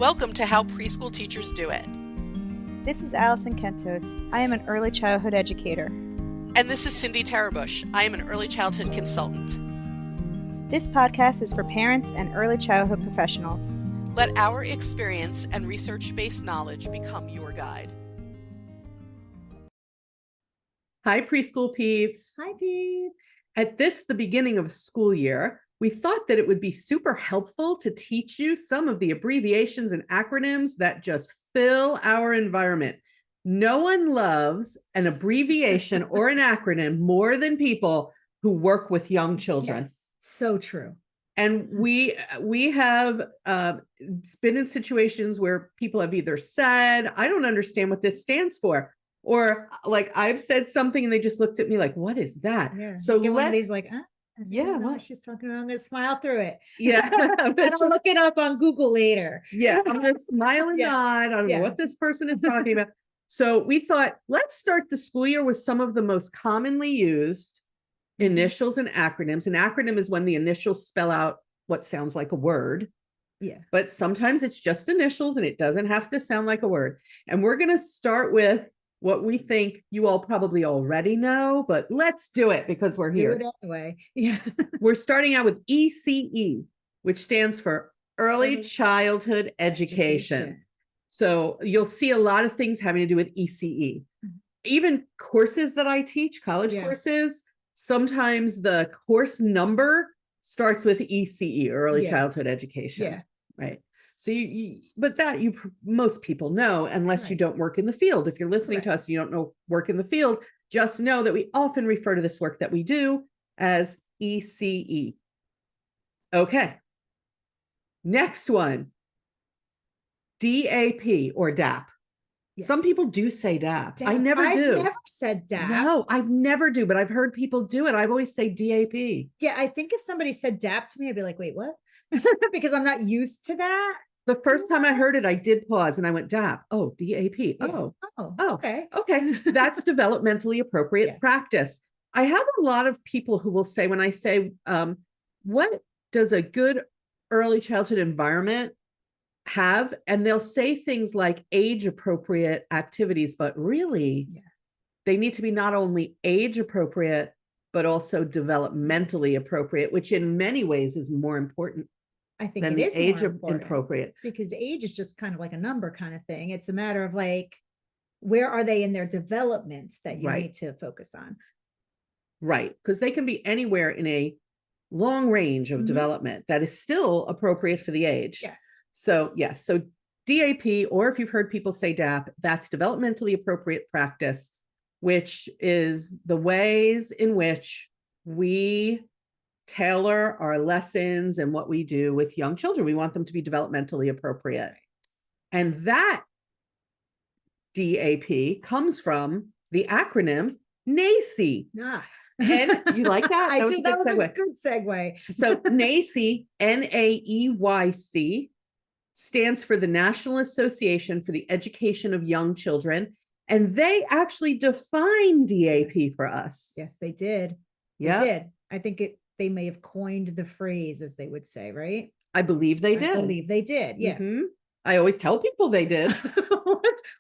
Welcome to How Preschool Teachers Do It. This is Alison Kentos. I am an early childhood educator. And this is Cindy Tarabush. I am an early childhood consultant. This podcast is for parents and early childhood professionals. Let our experience and research-based knowledge become your guide. Hi, preschool peeps. Hi, peeps. At the beginning of school year, we thought that it would be super helpful to teach you some of the abbreviations and acronyms that just fill our environment. No one loves an abbreviation or an acronym more than people who work with young children. Yes, so true. And we have been in situations where people have either said, I don't understand what this stands for. Or like I've said something and they just looked at me like, what is that? Yeah. So one of these like, yeah, what she's talking about. I'm going to smile through it. Yeah. And I'll look it up on Google later. Yeah. I'm going to smile and nod. I don't know what this person is talking about. So we thought, let's start the school year with some of the most commonly used initials and acronyms. An acronym is when the initials spell out what sounds like a word. Yeah. But sometimes it's just initials and it doesn't have to sound like a word. And we're going to start with what we think you all probably already know, but let's do it because we're here. Do it anyway. Yeah. We're starting out with ECE, which stands for Early Childhood Education. So you'll see a lot of things having to do with ECE. Even courses that I teach, college courses, sometimes the course number starts with ECE, Early Childhood Education. Yeah. Right. So most people know, unless you don't work in the field. If you're listening to us, and you don't know work in the field, just know that we often refer to this work that we do as ECE. Okay. Next one, DAP or DAP. Yeah. Some people do say DAP. I never do. I've never said DAP. No, I've never do, but I've heard people do it. I've always say DAP. Yeah, I think if somebody said DAP to me, I'd be like, wait, what? Because I'm not used to that. The first time I heard it, I did pause and I went, DAP. Oh, DAP. Yeah. Oh, okay. Okay. That's developmentally appropriate practice. I have a lot of people who will say, when I say, what does a good early childhood environment have? And they'll say things like age appropriate activities, but really they need to be not only age appropriate, but also developmentally appropriate, which in many ways is more important. I think than it the is age more important appropriate, because age is just kind of like a number kind of thing. It's a matter of like, where are they in their development that you need to focus on? Right. Because they can be anywhere in a long range of development that is still appropriate for the age. Yes. So yes. So DAP, or if you've heard people say DAP, that's developmentally appropriate practice, which is the ways in which we tailor our lessons and what we do with young children. We want them to be developmentally appropriate. And that DAP comes from the acronym NAEYC. And you like that? I do. That was a good segue. So NAEYC, NAEYC, stands for the National Association for the Education of Young Children. And they actually define DAP for us. Yes, they did. Yeah. They did. I think they may have coined the phrase, as they would say, right? I believe they did. I believe they did. Yeah. I always tell people they did.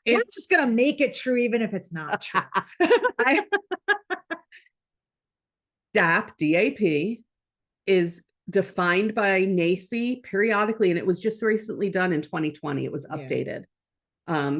We're just going to make it true, even if it's not true. DAP is defined by NAEYC periodically, and it was just recently done in 2020. It was updated.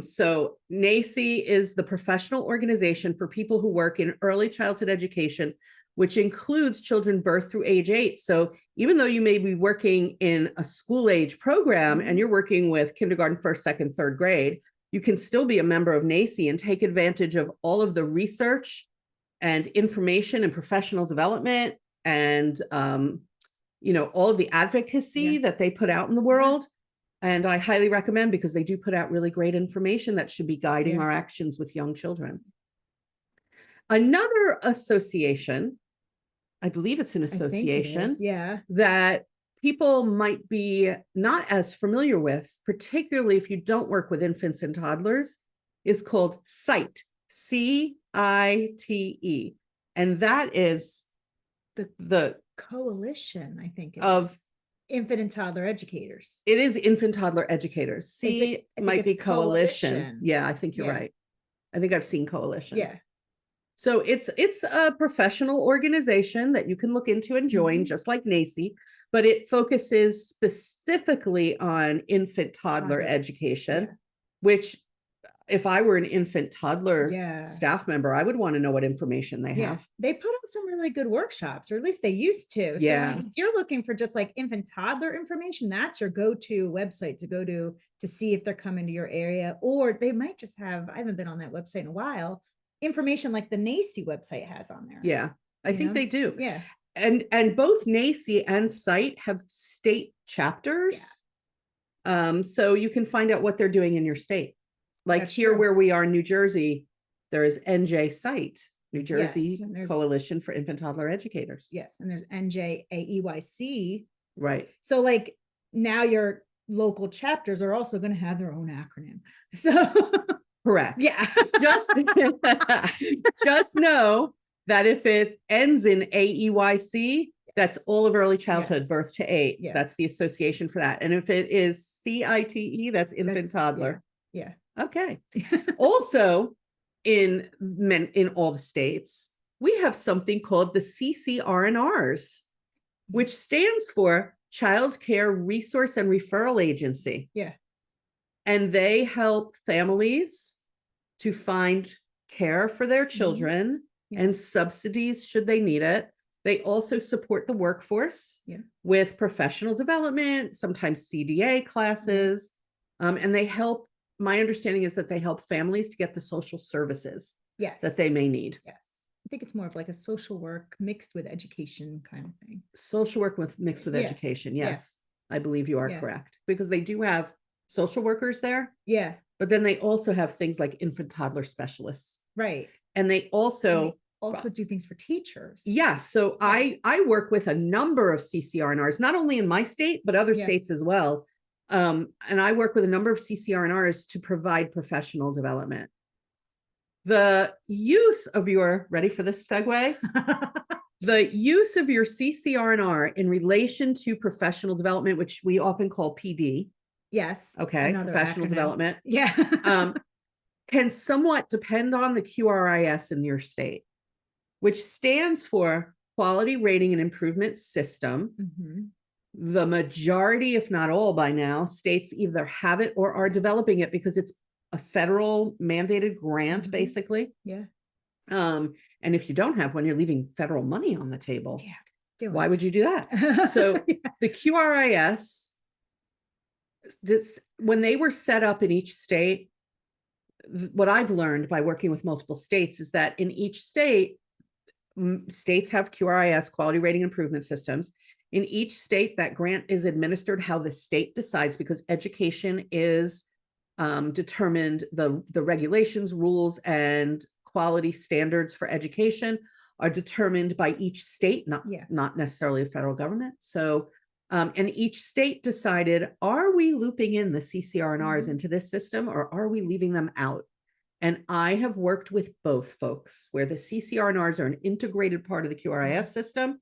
So NAEYC is the professional organization for people who work in early childhood education, which includes children birth through age 8. So even though you may be working in a school age program and you're working with kindergarten, first, second, third grade, you can still be a member of NAEYC and take advantage of all of the research and information and professional development and, all of the advocacy that they put out in the world. And I highly recommend, because they do put out really great information that should be guiding our actions with young children. Another association, I believe it's an association, that people might be not as familiar with, particularly if you don't work with infants and toddlers, is called CITE, CITE. And that is the coalition, I think, of infant and toddler educators. It is infant toddler educators. C I think might be it's coalition. Yeah, I think you're Yeah. right. I think I've seen coalition. Yeah. So it's a professional organization that you can look into and join, Mhm. just like NAEYC, but it focuses specifically on infant toddler Toddler, education, yeah. which if I were an infant toddler Yeah. staff member, I would want to know what information they Yeah, have. they put on some really good workshops, or at least they used to. Yeah. So if you're looking for just like infant toddler information, that's your go-to website to go to see if they're coming to your area. Or they might just have, I haven't been on that website in a while, information like the NAEYC website has on there. Yeah, I think they do. Yeah. And both NAEYC and CITE have state chapters. So you can find out what they're doing in your state. Like That's here true. where we are in New Jersey, there is NJ CITE, New Jersey and there's- Coalition for Infant Toddler Educators. Yes. And there's NJAEYC. Right. So like now your local chapters are also going to have their own acronym. So Correct. yeah. just know that if it ends in AEYC, that's all of early childhood, Yes. birth to 8. Yeah. That's the association for that. And if it is CITE, that's infant toddler. Yeah. Okay. Also, in all the states, we have something called the CCR&Rs, which stands for Child Care Resource and Referral Agency. Yeah. And they help families to find care for their children Yeah. and subsidies should they need it. They also support the workforce with professional development, sometimes CDA classes, and they help. My understanding is that they help families to get the social services that they may need. Yes. I think it's more of like a social work mixed with education kind of thing. Social work mixed with education. Yes, I believe you are correct, because they do have social workers there. Yeah. But then they also have things like infant toddler specialists. Right. And they also do things for teachers. Yes. So I work with a number of CCR&Rs, not only in my state, but other states as well. And I work with a number of CCR&Rs to provide professional development. The use of your, ready for this segue? The use of your CCR&R in relation to professional development, which we often call PD. Yes. Okay. Professional development. Yeah. Can somewhat depend on the QRIS in your state, which stands for Quality Rating and Improvement System. Mm-hmm. The majority, if not all by now, states either have it or are developing it because it's a federal mandated grant, basically. Yeah. And if you don't have one, you're leaving federal money on the table. Yeah. Why would you do that? So the QRIS, when they were set up in each state, what I've learned by working with multiple states is that in each state, states have QRIS, quality rating improvement systems. In each state, that grant is administered how the state decides, because education is determined, the regulations, rules, and quality standards for education are determined by each state, not necessarily the federal government. So, and each state decided, are we looping in the CCR&Rs into this system, or are we leaving them out? And I have worked with both folks, where the CCR&Rs are an integrated part of the QRIS system.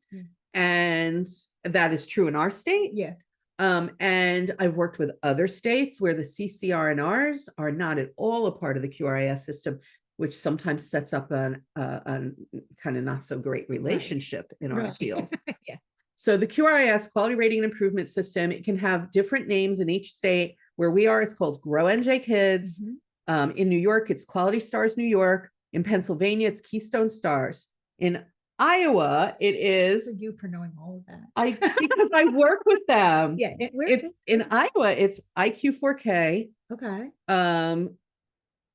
And that is true in our state. Yeah. And I've worked with other states where the CCR&Rs are not at all a part of the QRIS system, which sometimes sets up a kind of not so great relationship in our field. Yeah. So the QRIS, Quality Rating and Improvement System, it can have different names in each state. Where we are, it's called Grow NJ Kids. In New York, it's Quality Stars New York. In Pennsylvania, it's Keystone Stars. In Iowa, it is. For you for knowing all of that. Because I work with them. Yeah. It's in Iowa, it's IQ4K. Okay.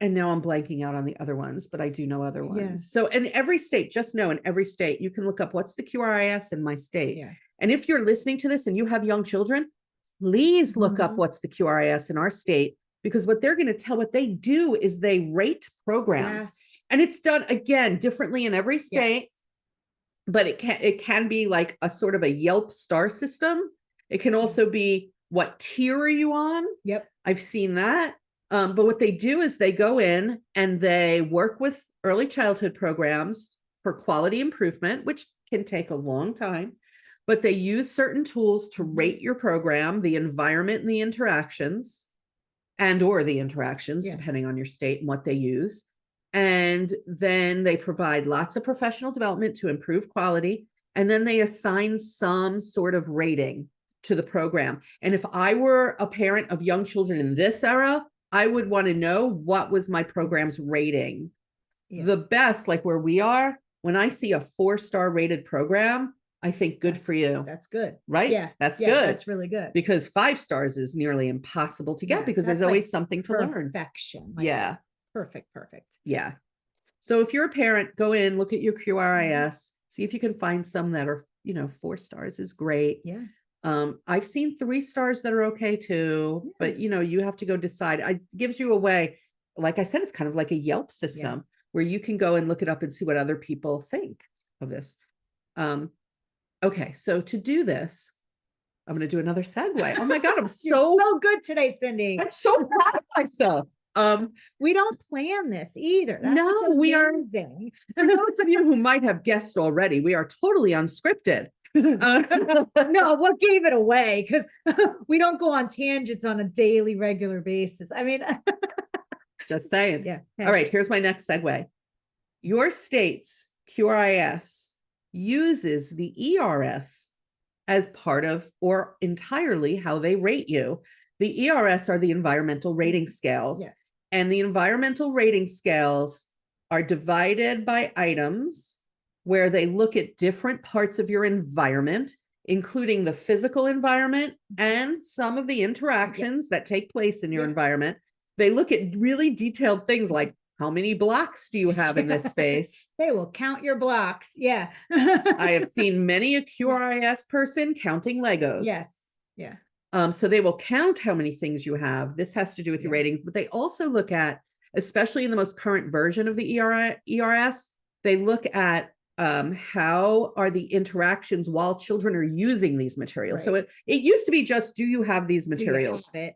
And now I'm blanking out on the other ones, but I do know other ones. Yeah. So in every state, just know in every state, you can look up what's the QRIS in my state. Yeah. And if you're listening to this and you have young children, please look up what's the QRIS in our state, because what they're going to tell, what they do is they rate programs. Yes. And it's done again differently in every state. Yes. But it can be like a sort of a Yelp star system. It can also be, what tier are you on? Yep. I've seen that. But what they do is they go in and they work with early childhood programs for quality improvement, which can take a long time. but they use certain tools to rate your program, the environment and the interactions, Yeah. depending on your state and what they use. And then they provide lots of professional development to improve quality. And then they assign some sort of rating to the program. And if I were a parent of young children in this era, I would want to know, what was my program's rating? Yeah. The best, like where we are, when I see a 4-star rated program, I think good for you. That's good. Right? Yeah. That's Yeah, good. that's really good. Because 5 stars is nearly impossible to get, Yeah, because there's that's like always something to learn. Perfection. Like, Yeah. Perfect. Yeah. So if you're a parent, go in, look at your QRIS, see if you can find some that are, 4 stars is great. Yeah. I've seen 3 stars that are okay too, but you have to go decide. It gives you a way, like I said, it's kind of like a Yelp system where you can go and look it up and see what other people think of this. Okay, so to do this, I'm going to do another segue. Oh my God, I'm You're so good today, Cindy. I'm so proud of myself. We don't plan this either. That's No, what's we are. amazing. For those of you who might have guessed already, we are totally unscripted. No, what gave it away? Because we don't go on tangents on a daily, regular basis. I mean, Just saying. yeah. All right, here's my next segue. Your state's QRIS uses the ERS as part of or entirely how they rate you. The ERS are the environmental rating scales. Yes. And the environmental rating scales are divided by items where they look at different parts of your environment, including the physical environment and some of the interactions that take place in your environment. They look at really detailed things like, how many blocks do you have in this space? They will count your blocks. Yeah. I have seen many a QRIS person counting Legos. Yes. Yeah. So they will count how many things you have. This has to do with your rating, but they also look at, especially in the most current version of the ERS, they look at how are the interactions while children are using these materials. So it used to be just, do you have these materials? Do you have it?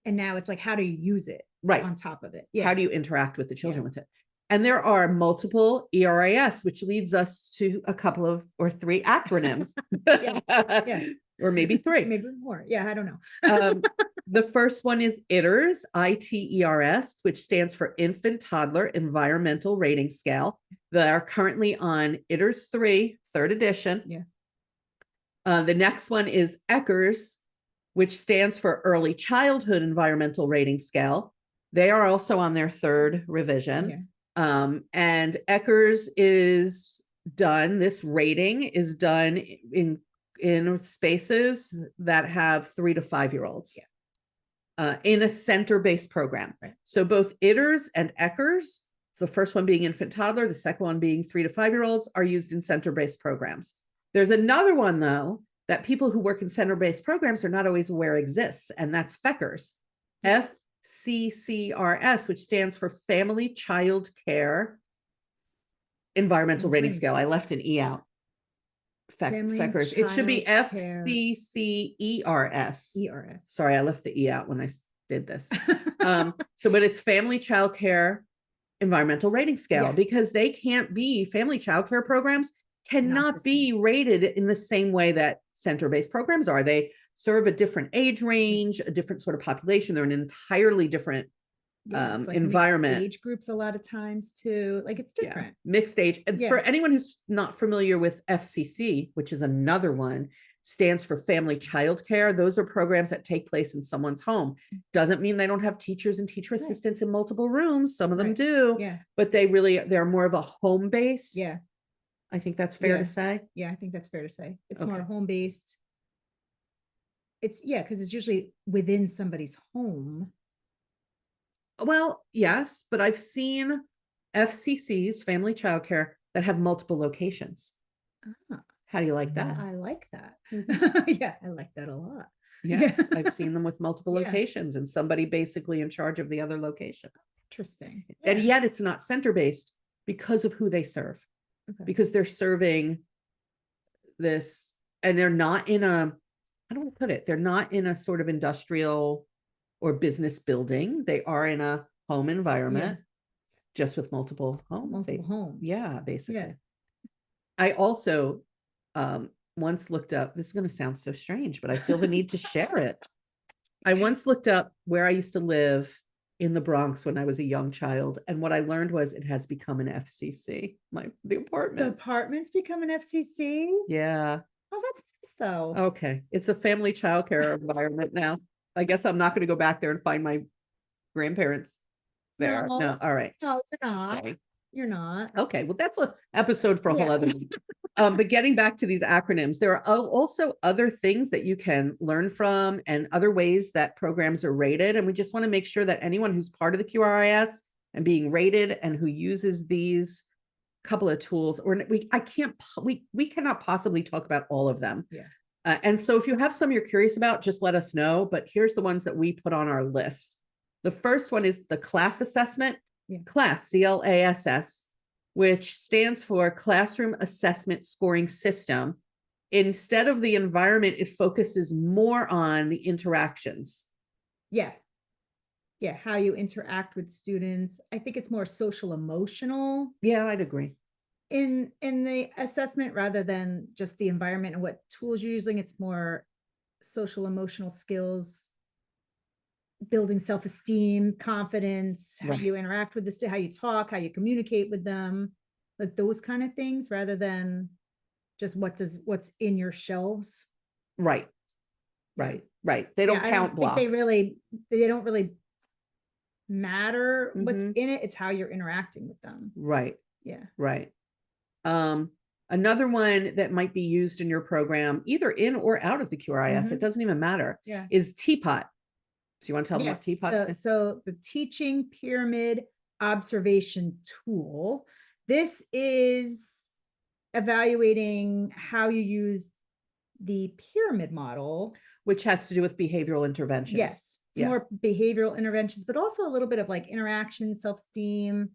And now it's like, how do you use it? Right. On top of it. Yeah. How do you interact with the children with it? And there are multiple ERIS, which leads us to a couple of or 3 acronyms. Or maybe 3. Maybe more. Yeah, I don't know. The first one is ITERS, ITERS, which stands for Infant Toddler Environmental Rating Scale. They are currently on ITERS 3, 3rd edition. Yeah. The next one is ECHRS, which stands for Early Childhood Environmental Rating Scale. They are also on their 3rd revision. Yeah. And ECHRS is done, this rating is done in spaces that have 3 to 5-year-olds in a center-based program. Right. So both ITERS and ECHRS, the first one being infant toddler, the second one being 3 to 5-year-olds, are used in center-based programs. There's another one, though, that people who work in center-based programs are not always aware exists, and that's FCCRS, FCCRS, which stands for Family Child Care Environmental Rating Scale. I left an E out. FCCRS. It should be FCCERS. ERS. Sorry, I left the E out when I did this. But it's Family Child Care Environmental Rating Scale, because they can't be, family child care programs cannot be rated in the same way that center-based programs are. They serve a different age range, a different sort of population. They're an entirely different it's like environment. Age groups a lot of times too. Like it's different. Mixed age. And for anyone who's not familiar with FCC, which is another one, stands for Family Child Care. Those are programs that take place in someone's home. Doesn't mean they don't have teachers and teacher assistants in multiple rooms. Some of them do. Yeah. But they're more of a home-based. Yeah. I think that's fair to say. Yeah, I think that's fair to say. It's more home-based. It's because it's usually within somebody's home. Well, yes, but I've seen FCCs, family childcare, that have multiple locations. How do you like that? I like that. Yeah, I like that a lot. Yes, I've seen them with multiple locations and somebody basically in charge of the other location. Interesting. And yet it's not center-based because of who they serve. Because they're serving this, and they're not in a, I don't want to put it, they're not in a sort of industrial or business building. They are in a home environment, just with multiple homes. Multiple homes. Yeah, basically. I also, once looked up, this is going to sound so strange, but I feel the need to share it. I once looked up where I used to live in the Bronx when I was a young child. And what I learned was it has become an FCC, the The apartment. apartments become an FCC? Yeah. Oh, that's nice though. Okay. It's a family childcare environment now. I guess I'm not going to go back there and find my grandparents there. No. No. All right. No, you're not. Okay. You're not. Okay. Well, that's an episode for a whole Yeah. other week. But getting back to these acronyms, there are also other things that you can learn from and other ways that programs are rated. And we just want to make sure that anyone who's part of the QRIS and being rated and who uses these couple of tools, we cannot possibly talk about all of them. Yeah. And so if you have some you're curious about, just let us know. But here's the ones that we put on our list. The first one is the class assessment, CLASS, CLASS, which stands for Classroom Assessment Scoring System. Instead of the environment, it focuses more on the interactions. Yeah. Yeah. How you interact with students. I think it's more social emotional. Yeah, I'd agree. In the assessment rather than just the environment and what tools you're using. It's more social emotional skills, building self-esteem, confidence, how you interact with the student, how you talk, how you communicate with them, like those kind of things, rather than just what's in your shelves. Right. They don't count blocks. They don't really matter what's in it. It's how you're interacting with them. Right. Yeah. Right. Another one that might be used in your program, either in or out of the QRIS, it doesn't even matter, is TPOT. So you want to tell them what TPOT is? So the Teaching Pyramid Observation Tool. This is evaluating how you use the pyramid model, which has to do with behavioral interventions. Yes, it's more behavioral interventions, but also a little bit of like interaction, self-esteem,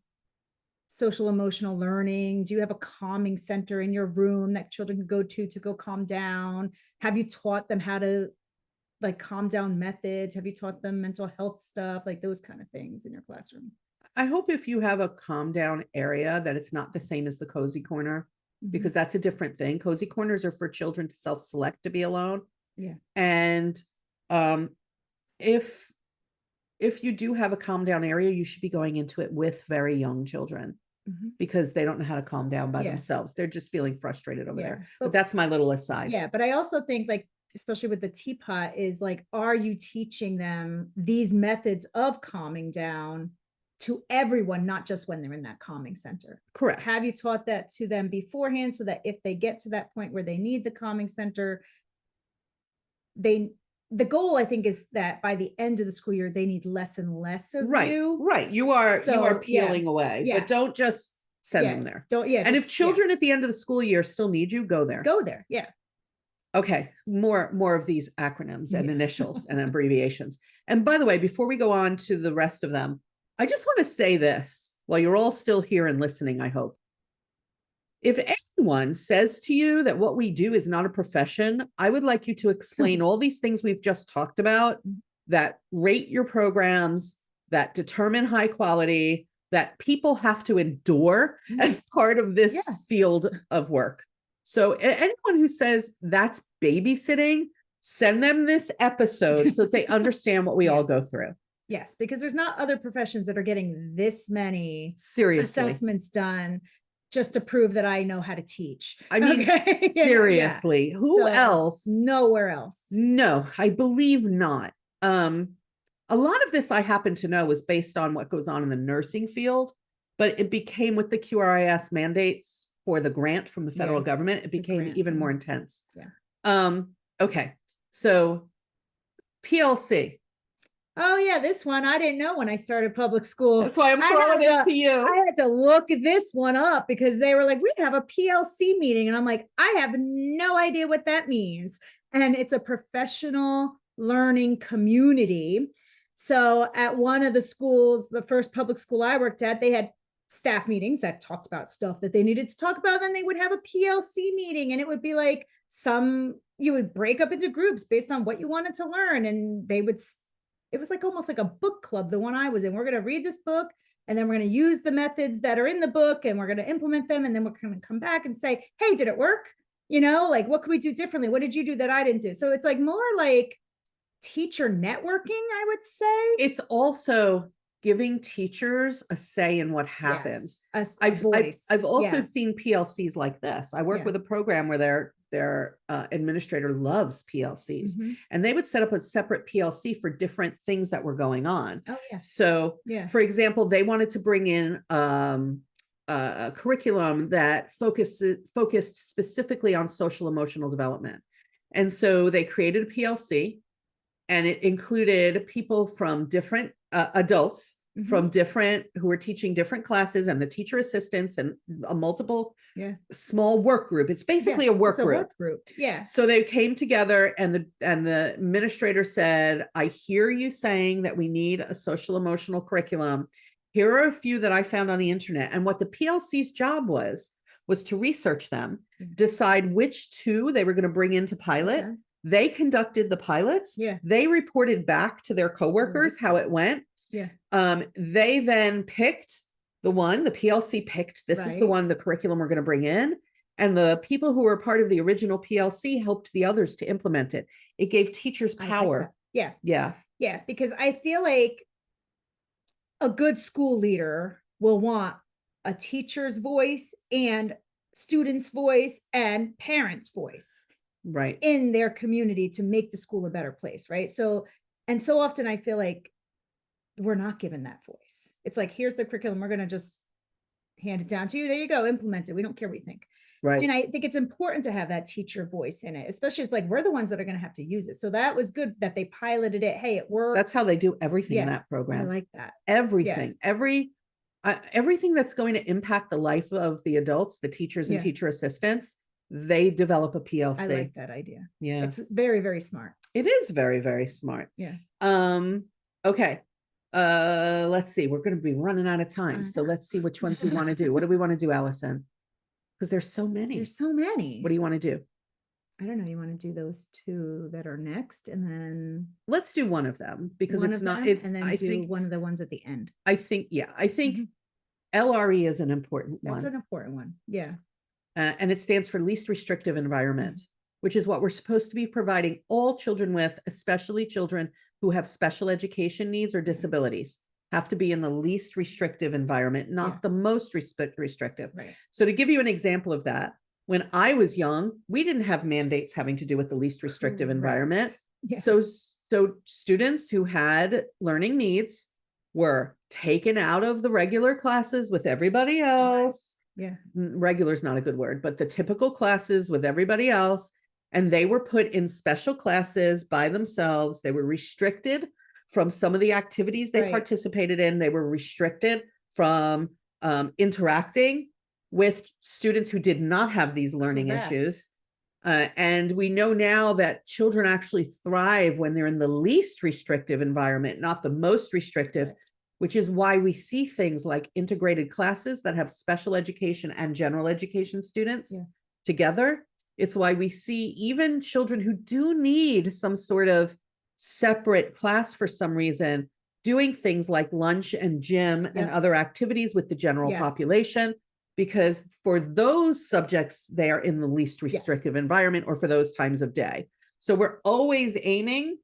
social emotional learning. Do you have a calming center in your room that children can go to go calm down? Have you taught them how to like calm down methods? Have you taught them mental health stuff, like those kind of things in your classroom? I hope if you have a calm down area that it's not the same as the cozy corner, because that's a different thing. Cozy corners are for children to self-select to be alone. Yeah. And if you do have a calm down area, you should be going into it with very young children because they don't know how to calm down by themselves. They're just feeling frustrated over there. But that's my little aside. Yeah. But I also think like, especially with the teapot, is like, are you teaching them these methods of calming down to everyone, not just when they're in that calming center? Correct. Have you taught that to them beforehand so that if they get to that point where they need the calming center, the goal, I think, is that by the end of the school year, they need less and less of you. Right. You are peeling away, but don't just send them there. And if children at the end of the school year still need you, go there. Go there. Yeah. Okay, more of these acronyms and initials and abbreviations. And by the way, before we go on to the rest of them, I just want to say this while you're all still here and listening, I hope. If anyone says to you that what we do is not a profession, I would like you to explain all these things we've just talked about that rate your programs, that determine high quality, that people have to endure as part of this field of work. So anyone who says that's babysitting, send them this episode so that they understand what we all go through. Yes, because there's not other professions that are getting this many assessments done just to prove that I know how to teach. I mean, seriously, who else? Nowhere else. No, I believe not. A lot of this I happen to know was based on what goes on in the nursing field, but it became with the QRIS mandates for the grant from the federal government, it became even more intense. Okay. So PLC. Oh yeah, this one I didn't know when I started public school. That's why I'm throwing it to you. I had to look this one up because they were like, we have a PLC meeting. And I'm like, I have no idea what that means. And it's a professional learning community. So at one of the schools, the first public school I worked at, they had staff meetings that talked about stuff that they needed to talk about. Then they would have a PLC meeting and it would be like you would break up into groups based on what you wanted to learn. And it was like almost like a book club, the one I was in. We're going to read this book and then we're going to use the methods that are in the book and we're going to implement them. And then we're going to come back and say, hey, did it work? You know, like, what could we do differently? What did you do that I didn't do? So it's like more like teacher networking, I would say. It's also giving teachers a say in what happens. Yes, a voice. I've also Yeah. seen PLCs like this. I work Yeah. with a program where their administrator loves PLCs, Mhm. and they would set up a separate PLC for different things that were going on. Oh yeah. So, Yeah. for example, they wanted to bring in a curriculum that focused specifically on social emotional development, and so they created a PLC, and it included people from different adults Mhm. from different who were teaching different classes, and the teacher assistants, and a multiple small work group. It's basically a work group. Yeah. So they came together, and the administrator said, I hear you saying that we need a social emotional curriculum. Here are a few that I found on the internet. And what the PLC's job was to research them, decide which two they were going to bring into pilot. Okay. They conducted the pilots. Yeah. They reported back to their coworkers how it went. Yeah. They then picked the PLC picked, this is the Right. one, the curriculum we're going to bring in. And the people who were part of the original PLC helped the others to implement it. It gave teachers I like power. that. Yeah. Yeah. Yeah. Because I feel like a good school leader will want a teacher's voice and students' voice and parents' voice Right. in their community to make the school a better place. Right. So, and so often I feel like we're not given that voice. It's like, here's the curriculum. We're going to just hand it down to you. There you go. Implement it. We don't care what you think. Right. And I think it's important to have that teacher voice in it, especially it's like, we're the ones that are going to have to use it. So that was good that they piloted it. Hey, it worked. That's how they do everything in Yeah. that program. I like that. Everything, everything that's going to impact the life of the adults, the teachers and Yeah. teacher assistants, they develop a PLC. I like that idea. Yeah. It's very, very smart. It is very, very smart. Yeah. Okay. Let's see. We're going to be running out of time. So let's see which ones we want to do. What do we want to do, Allison? Because there's so many. There's so many. What do you want to do? I don't know. You want to do those two that are next, and then Let's do one of them, because one it's of not, them, it's, and then I do think, one of the ones at the end. I think Mhm. LRE is an important That's one. an important one. Yeah. And it stands for least restrictive environment, which is what we're supposed to be providing all children with, especially children who have special education needs or disabilities, have to be in the least restrictive environment, not the most restrictive. Right. So to give you an example of that, when I was young, we didn't have mandates having to do with the least restrictive environment. Correct. Yeah. So students who had learning needs were taken out of the regular classes with everybody else. Yeah. Regular is not a good word, but the typical classes with everybody else. And they were put in special classes by themselves. They were restricted from some of the activities they Right. participated in. They were restricted from interacting with students who did not have these learning Correct. issues. And we know now that children actually thrive when they're in the least restrictive environment, not the most restrictive, which is why we see things like integrated classes that have special education and general education students together. It's why we see even children who do need some sort of separate class for some reason, doing things like lunch and gym and other activities with the general population, because for those subjects, they are in the least restrictive environment, or for those times of day. So we're always aiming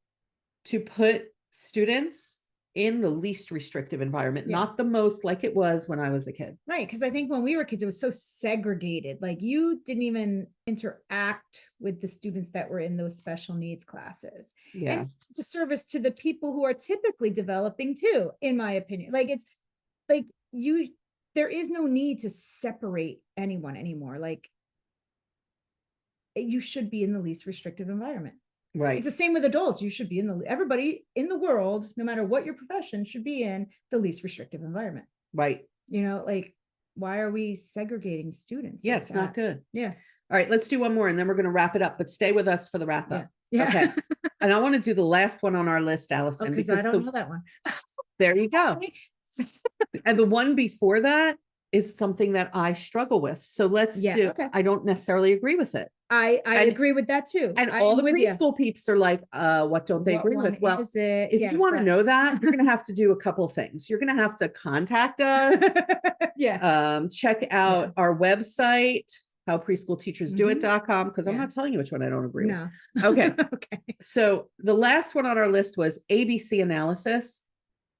to put students in the least restrictive environment, not the most, like it was when I was a kid. Right. Because I think when we were kids, it was so segregated. Like, you didn't even interact with the students that were in those special needs classes. Yeah. And it's a service to the people who are typically developing too, in my opinion. Like, it's like there is no need to separate anyone anymore. Like, you should be in the least restrictive environment. Right. It's the same with adults. You should be everybody in the world, no matter what your profession, should be in the least restrictive environment. Right. You know, like, why are we segregating students? Yeah, like it's not good. Yeah. All right, let's do one more and then we're going to wrap it up, but stay with us for the wrap up. Yeah. Okay. And I want to do the last one on our list, Allison, Because I don't know that one. There you go. And the one before that is something that I struggle with. So let's do, okay. I don't necessarily agree with it. I agree with that too. And all the preschool peeps are like, what don't they agree with? Well, if you want to know that, you're going to have to do a couple of things. You're going to have to contact us. Check out our website. howpreschoolteachersdoit.com, because I'm Yeah. not telling you which one I don't agree with. No. Okay. Okay. So the last one on our list was ABC analysis.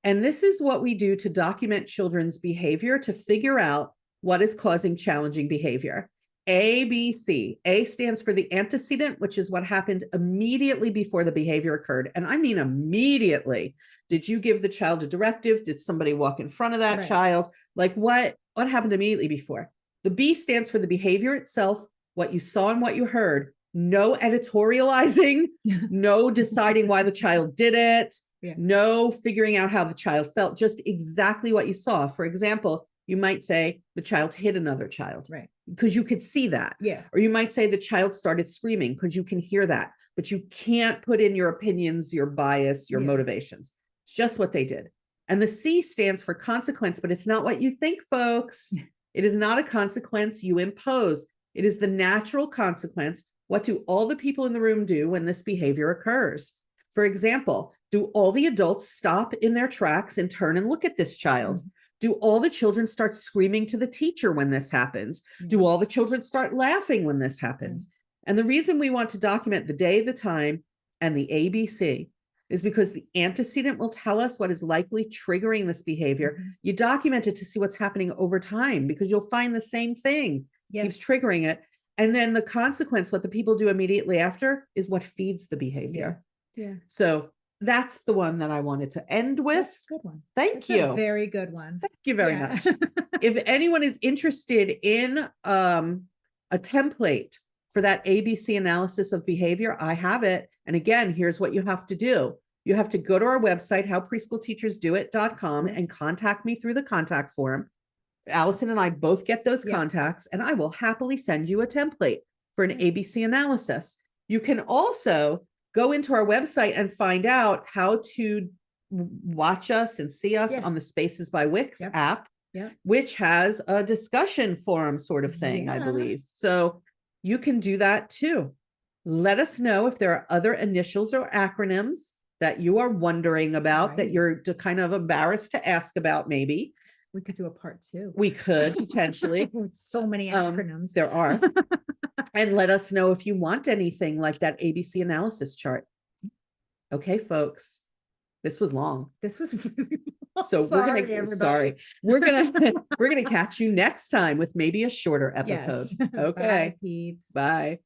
And this is what we do to document children's behavior to figure out what is causing challenging behavior. ABC. A stands for the antecedent, which is what happened immediately before the behavior occurred. And I mean immediately. Did you give the child a directive? Did somebody walk in front of that Right. child? Like what happened immediately before? The B stands for the behavior itself, what you saw and what you heard. No editorializing, no deciding why the child did it, Yeah. no figuring out how the child felt, just exactly what you saw. For example, you might say the child hit another child, Right. because you could see that. Yeah. Or you might say the child started screaming, because you can hear that, but you can't put in your opinions, your bias, your Yeah. motivations. It's just what they did. And the C stands for consequence, but it's not what you think, folks. It is not a consequence you impose. It is the natural consequence. What do all the people in the room do when this behavior occurs? For example, do all the adults stop in their tracks and turn and look at this child? Mhm. Do all the children start screaming to the teacher when this happens? Do all the children start laughing when this happens? And the reason we want to document the day, the time, and the ABC is because the antecedent will tell us what is likely triggering this behavior. Mhm. You document it to see what's happening over time, because you'll find the same thing Yeah. keeps triggering it. And then the consequence, what the people do immediately after, is what feeds the behavior. Yeah. So that's the one that I wanted to end with. That's a good one. Thank That's you. a very good one. Thank you very Yeah. much. If anyone is interested in a template for that ABC analysis of behavior, I have it. And again, here's what you have to do. You have to go to our website, howpreschoolteachersdoit.com, and contact me through the contact form. Allison and I both get those Yeah. contacts, and I will happily send you a template for an Yeah. ABC analysis. You can also go into our website and find out how to watch us and see us Yeah. on the Spaces by Wix Yep. app, Yep. which has a discussion forum sort of thing, I Yeah. believe. So you can do that too. Let us know if there are other initials or acronyms that you are wondering about, that Right. you're kind of embarrassed to ask about, maybe. We could do a part 2. We could potentially. So many acronyms. There are. And let us know if you want anything like that ABC analysis chart. Okay, folks, this was long. This was really So sorry, we're gonna catch you next time with maybe a shorter episode. Yes. Okay. Bye, peeps. Bye.